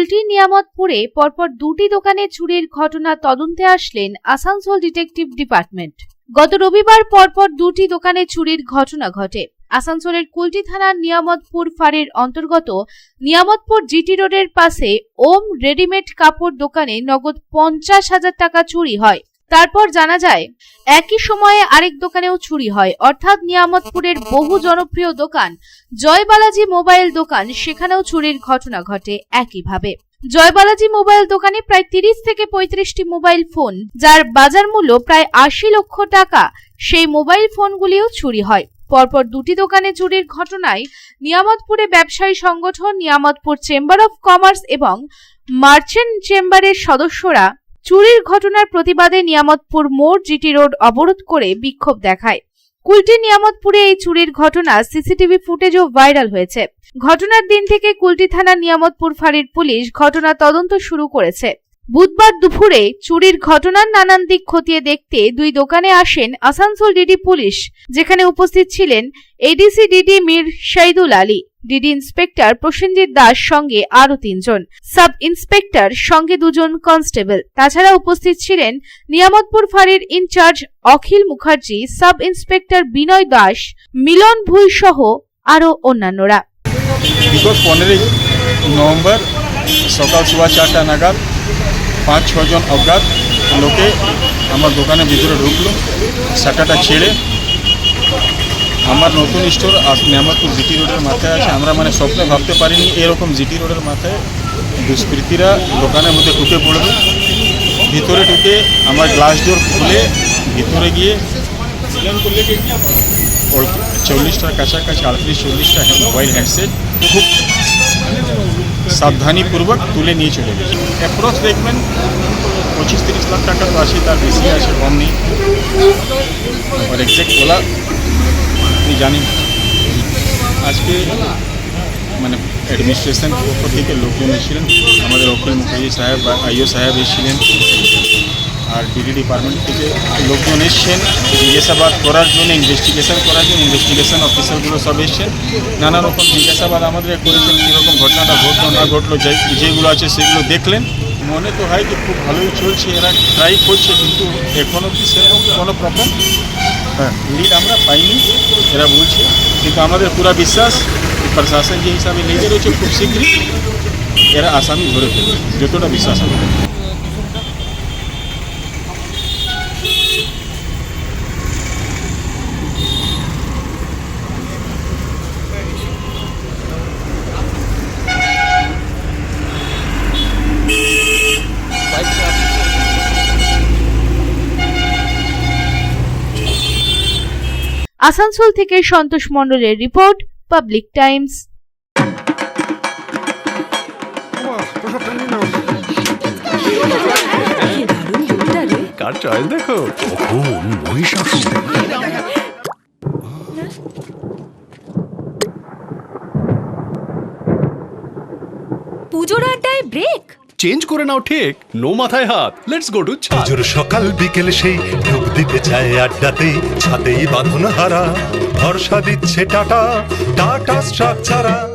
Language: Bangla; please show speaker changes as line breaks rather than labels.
কুলটি নিয়ামতপুরে পরপর দুটি দোকানে চুরির ঘটনা তদন্তে আসলেন আসানসোল ডিটেকটিভ ডিপার্টমেন্ট। গত রবিবার পরপর দুটি দোকানে চুরির ঘটনা ঘটে। আসানসোলের কুলটি থানার নিয়ামতপুর ফাঁড়ির অন্তর্গত নিয়ামতপুর জিটি রোডের পাশে ওম রেডিমেড কাপড় দোকানে নগদ 50,000 টাকা চুরি হয়। তারপর জানা যায় একই সময়ে আরেক দোকানেও চুরি হয়, অর্থাৎ নিয়ামতপুরের বহু জনপ্রিয় দোকান জয়বালাজি মোবাইল দোকান, সেখানেও চুরির ঘটনা ঘটে একইভাবে। জয়বালাজি মোবাইল দোকানে প্রায় 30 থেকে 35টি মোবাইল ফোন, যার বাজার মূল্য প্রায় 80 লক্ষ টাকা, সেই মোবাইল ফোনগুলিও চুরি হয়। পরপর দুটি দোকানে চুরির ঘটনায় নিয়ামতপুরে ব্যবসায়ী সংগঠন, নিয়ামতপুর চেম্বার অফ কমার্স এবং মার্চেন্ট চেম্বারের সদস্যরা চুরির ঘটনার প্রতিবাদে নিয়ামতপুর মোড় জিটি রোড অবরোধ করে বিক্ষোভ দেখায়। কুলটি নিয়ামতপুরে এই চুরির ঘটনা সিসিটিভি ফুটেজও ভাইরাল হয়েছে। ঘটনার দিন থেকে কুলটি থানার নিয়ামতপুর ফাঁড়ির পুলিশ ঘটনা তদন্ত শুরু করেছে। বুধবার দুপুরে চুরির ঘটনার নানান দিক খতিয়ে দেখতে দুই দোকানে আসেন আসানসোল ডিডি পুলিশ, যেখানে উপস্থিত ছিলেন ADC DD Mir Shahidul Ali, DD inspector Prosenjit Das সঙ্গে আরো 3 জন, সাব ইন্সপেক্টর সঙ্গে 2 জন কনস্টেবল। তাছাড়া উপস্থিত ছিলেন নিয়ামতপুর ফাঁড়ির ইনচার্জ অখিল মুখার্জি, সাব ইন্সপেক্টর বিনয় দাস, মিলন ভুই সহ আরো অন্যান্যরা।
বিগত 15 নভেম্বর সকাল 4:15 নাগাদ 5-6 জন অজ্ঞাত লোকে আমার দোকানের ভিতরে ঢুকলো, শাটারটা ছেড়ে। আমার নতুন স্টোর নিয়ামতপুর জিটি রোডের মাথায় আছে। আমরা স্বপ্নে ভাবতে পারিনি এরকম জিটি রোডের মাথায় দুষ্কৃতীরা দোকানের মধ্যে ঢুকে পড়বে। ভিতরে ঢুকে আমার গ্লাস ডোর খুলে ভিতরে গিয়ে 40টার কাছাকাছি 38-40টা মোবাইল হ্যান্ডসেট খুব সাবধানীপূর্বক তুলে নিয়ে চলে গেছে। অ্যাপ্রক্স দেখবেন 25-30 লাখ টাকা তো আছে, তার বেশি আছে, কম নেই। আর এক্সাক্ট বলা আমি জানি না। আজকে অ্যাডমিনিস্ট্রেশন পক্ষ থেকে লোকজন এসেছিলেন, আমাদের অখিল মুখার্জি সাহেব বা আইও সাহেব এসেছিলেন, আর ডিডি ডিপার্টমেন্ট থেকে লোকজন এসছেন জিজ্ঞাসাবাদ করার জন্য, ইনভেস্টিগেশন করার জন্য। ইনভেস্টিগেশন অফিসারগুলো সব এসছেন, নানা রকম জিজ্ঞাসাবাদ আমাদের করেছেন, কীরকম ঘটনাটা ঘটলো না ঘটলো, যেগুলো আছে সেগুলো দেখলেন। মনে তো হয় যে খুব ভালোই চলছে, এরা ট্রাই করছে, কিন্তু এখনও কি সেরকম কোনো প্রবলেম লিড আমরা পাইনি, এরা বলছে। কিন্তু আমাদের পুরা বিশ্বাস প্রশাসন যে হিসাবে লেগে রয়েছে, খুব শীঘ্রই এরা আসামি ধরে ফেলবে, যতটা বিশ্বাস আমাদের।
আসানসোল থেকে সন্তোষ মণ্ডলের রিপোর্ট, পাবলিক টাইমস।
কার চয়েস দেখো,
পুজোর আড্ডায় ব্রেক
চেঞ্জ করে নাও, ঠিক নো মাথায় হাত। লেটস গো টু ছাদ।
পুজোর সকাল বিকেল সেই ডুব দিতে চায় আড্ডাতেই, ছাদেই বাঁধন হারা ভরসা দিচ্ছে টাটা, টাটা স্ট্রাকচারা।